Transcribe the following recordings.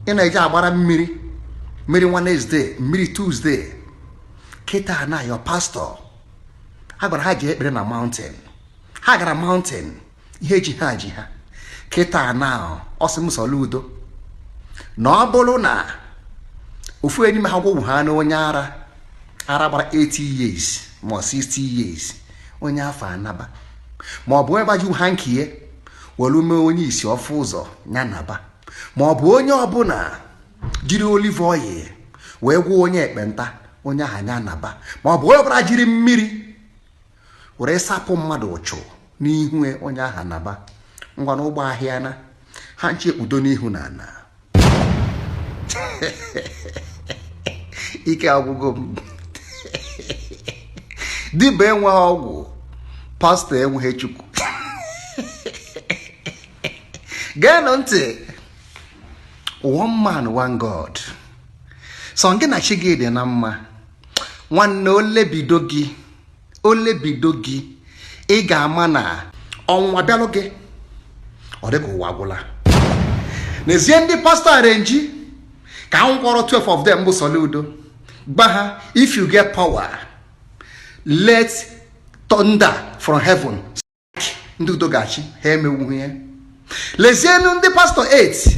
ị na-eji agbara mmiri Wednesday, mmiri Tuesday. Kịta na your pastor ha gwara ha jee ekpere na mountain. Ha gara mountain ihe ji ha kịta na ọsị m Soludo na ọ bụrụ na ofu enyi m ha gwụgwụ ha na onye ara gbara 80 years ma 60 years onye afọ anaba ma ọ bụ ebe ju ha nkiye welu mee onye isi ọfụ ụzọ nya naba ma ọ bụ onye ọbụla jiri olive oil wee gwọ onye ekpenta onye aha nya naba ma ọ bụ onye ọbụla jiri mmiri were sapụ mmadụ ụchụ n'ihu onye aha naba ngwa n'ụgbọ ahịa na ha nche ekpudo n'ihu na ana ike agwụgo m dibịa enweghị ọgwụ pastọ enweghị chukwu geenụ ntị one man one God sọ nke na chi gị dị na mma nwanne olebido gị ị ga-ama na ọnwa bịalụ gị ọ dịka ụwa gwụla n'ezie ndị pastọ arenji ka m kwọrọ 12 of them bụ Soludo gba ha if you get power let thunder from heaven ndị udo gachi ha emewu ihe lezienu ndị pastọ 8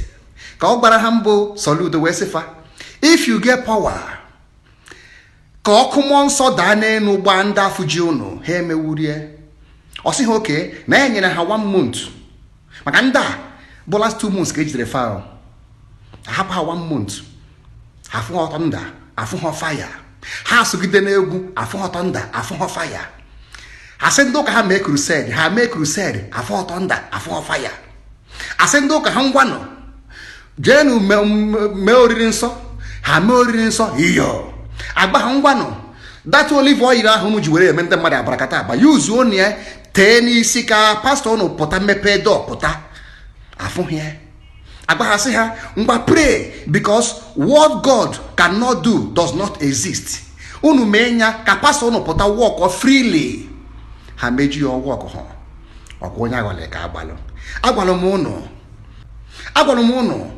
ka ọ gbara ha mbụ Soludo wee sịfa if you get power ka ọkụ mmụọ nsọ daa n'elu gbaa ndị afụ ji unu ha emewurie ọ sị ha oke na ya nyere ha 1 month maka ndị a bụ last 2 months ka ejidere fa hapụ ha 1 month afụ ha ọtọ nda afụ ha fire ha sogide n'egwu afụ ha ọtọ nda afụ ha fire asị ndị ụka ha mee crusade afụ ọtọ nda afụ ha fire asị ndị ụka ha ngwanụ jeenu mee oriri nsọ ha mee oriri nsọ iyo agba ha ngwanụ data olive oil ahụ m ji were eme ndị mmadụ abarakata agba yuzu onu ya tee n'isi ka pastọ unu pụta mepee dọ pụta afụghị ya agba ha sị ha ngwa pray because what God cannot do does not exist. Unu mee nya ka pastọ unu pụta walk freely ha meji ya walk ha ọkwa onye agwale ka agwalụ m unu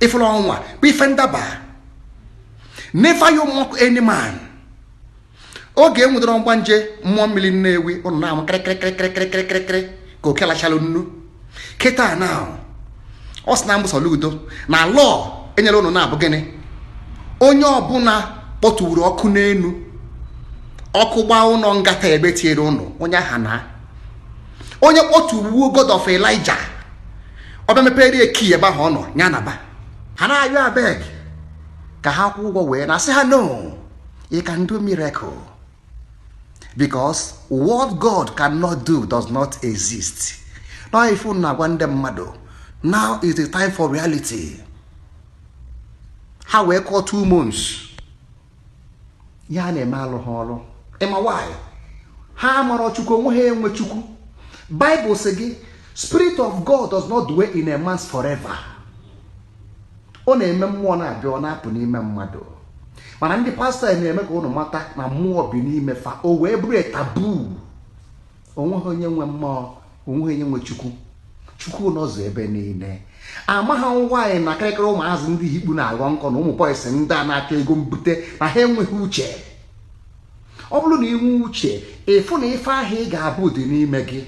ifụlụ ọnwa bụ ife ndaba never you mock any man. Oge enwudoro mgbanje mmụọ mmiri Nnewi unu na-amụ kịrịkịrịkịrịkịrịkịrịkịrị ka okelachalụ nnu kịta na ọ sị na mbụ Soludo na lọọ enyere unu na-abụ gịnị onye ọbụla kpọtụrụ ọkụ n'enu ọkụ gbaa ụlọ ngata ebe tiere unu onye aha na onye kpọtụruo God of Elijah ọ bịa mepere eki ebe ahụ ọ nọ ya naba ha na-ayọ abeg ka ha kwụ ụgwọ wee na-asị ha no you can do miracle because what God cannot do does not exist. Now if you na-agwa ndị mmadụ now is the time for reality. Ha wee call 2 months ya na-eme alụ ha ọrụ ịma why ha amara Chukwu onwe ha enwe Chukwu. Bible sị gị Spirit of God does not dwell in a man forever. Ọ na-eme mmụọ na-abịa ọ na-apụ n'ime mmadụ mana ndị pastọ na-eme ka unu mata na mmụọ bi n'ime fa o wee bụrụ tabu. Onwe onye nwe mmụọ onwe onye nwe Chukwu n'ọzọ ebe niile ama ha nwaanyị na karịkịrị ụmụazị ndị hikpu na-aghọ nkọ na ụmụ bọyịsị ndị a na-achọ ego mbute na ha enweghị uche. Ọ bụrụ na inwe uche ịfụ na ife ahụ ị ga-abụ dị n'ime gị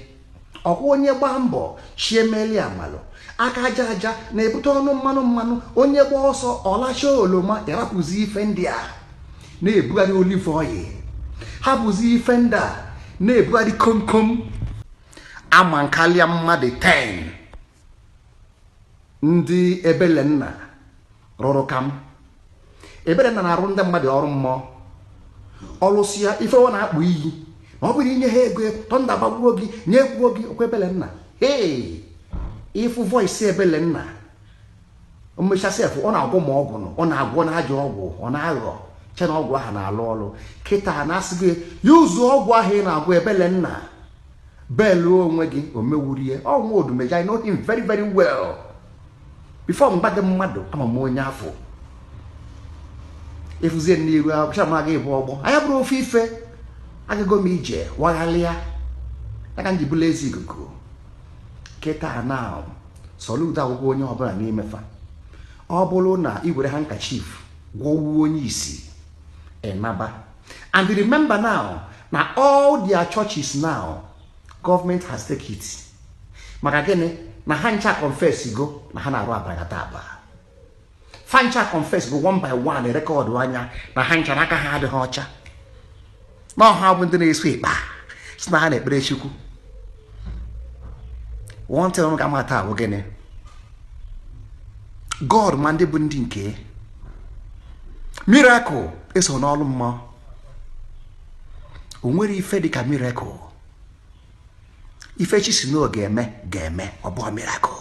ọkwa onye gbaa mbọ chiemeli amalụ aka aja aja na-ebute ọnụ mmanụ onye gba ọsọ ọlacha oloma ịrapụzi ife ndị a na-ebugharị olive oil hapụzi ife ndị a na-ebugharị komkom ama nkalịa mmadụ 10 ndị Ebelenna rụrụ kam Ebelenna na-arụ ndị mmadụ ọrụ mmụọ ọlụsịa ife ọ na-akpụ iyi ma ọ bụrụ inye ha ego tọnda gbagbuo gị nye ekwuo gị okwe Ebelenna ifu voice Ebelenna mmechasị efu ọ na-agwọ ma ọgwụ ọ na-agwọ na ajọ ọgwụ ọ na-aghọ che na ọgwụ ahụ na-alụ ọrụ kịta na-asị gị yuzu ọgwụ ahụ ị na-agwọ Ebelenna belu onwe gị o mewurie ọnwụ odumeja I know him very very well before mgbade mmadụ ama m onye afọ efuzie n'iru abụcha m aga ịbụ ọgbọ anya bụrụ ofe ife agago m ije waghalịa aka ndị bụla Eze Ikuku kịta na Soludo agwụgwọ onye ọbụla n'ime fa ọ bụrụ na iwere handkerchief gwọwuo onye isi enaba. And remember now, all their churches now, government has taken it. Maka gịnị na ha ncha confess go na ha na-arụ abagataba. Fancha confess go one by one record anya na ha ncha n'aka ha adịghị ọcha. Na ha bụ ndị na-eso ikpa si na ha na-ekpere Chukwu. One thing ka mata bụ gịnị? God ma ndị bụ ndị nke miracle eso n'ọlụ mmụọ. O nwere ife dịka miracle. Ife chi si no ga-eme ọ bụ miracle.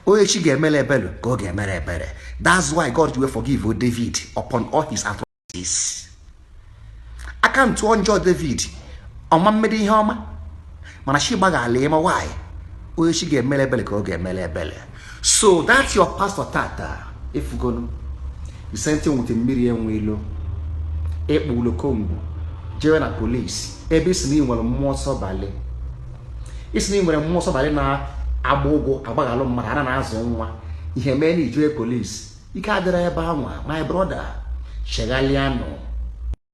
Onye chi ga-emele ebele ka ọ ga-emere ebere. That's why God will forgive David upon all his atrocities. Aka ntụ njọ David ọma mmedi ihe ọma mana chi gbagala ịma why onye chi ga-emele ebele ka ọ ga-emele ebele. So that's your pastor tata. If you go you sent him with a mmiri enwe ilo ekpulo kongo jewe na police ebe isi ni nwere mmụọ nsọ bale isi ni nwere mmụọ nsọ bale na agbogo agbagalo mmadụ ana na-azụ nwa ihe mee na ijue police ike adịrị ebe anwa my brother chegaliano